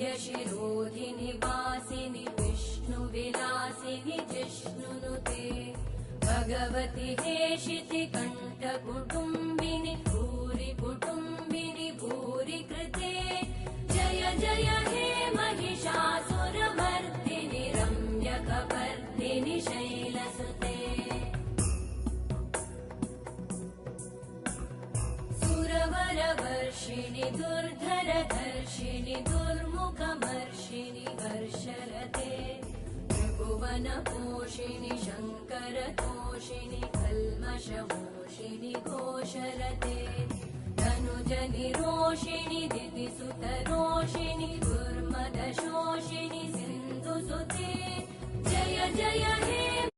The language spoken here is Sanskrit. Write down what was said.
वरविन्ध्यशिरोधिनि वासिनि विष्णुविलासिनि जिष्णुनुते भगवति हेशिति कण्ठकुटुम्बिनि भूरि कुटुम्बिनि भूरि कृते जय जय हे महिषासुरमर्दिनि रम्यकपर्दिनि शैलसुते सुरवरवर्षिणि दुर्धरधर्षिणि दुर्मुखमर्षिणि हर्षरते त्रिभुवनपोषिणि शङ्करतोषिणि कल्मषमोषिणि घोषरते धनुजनिरोषिणि दितिसुतरोषिणि दुर्मदशोषिणि सिन्धुसुते जय जय हे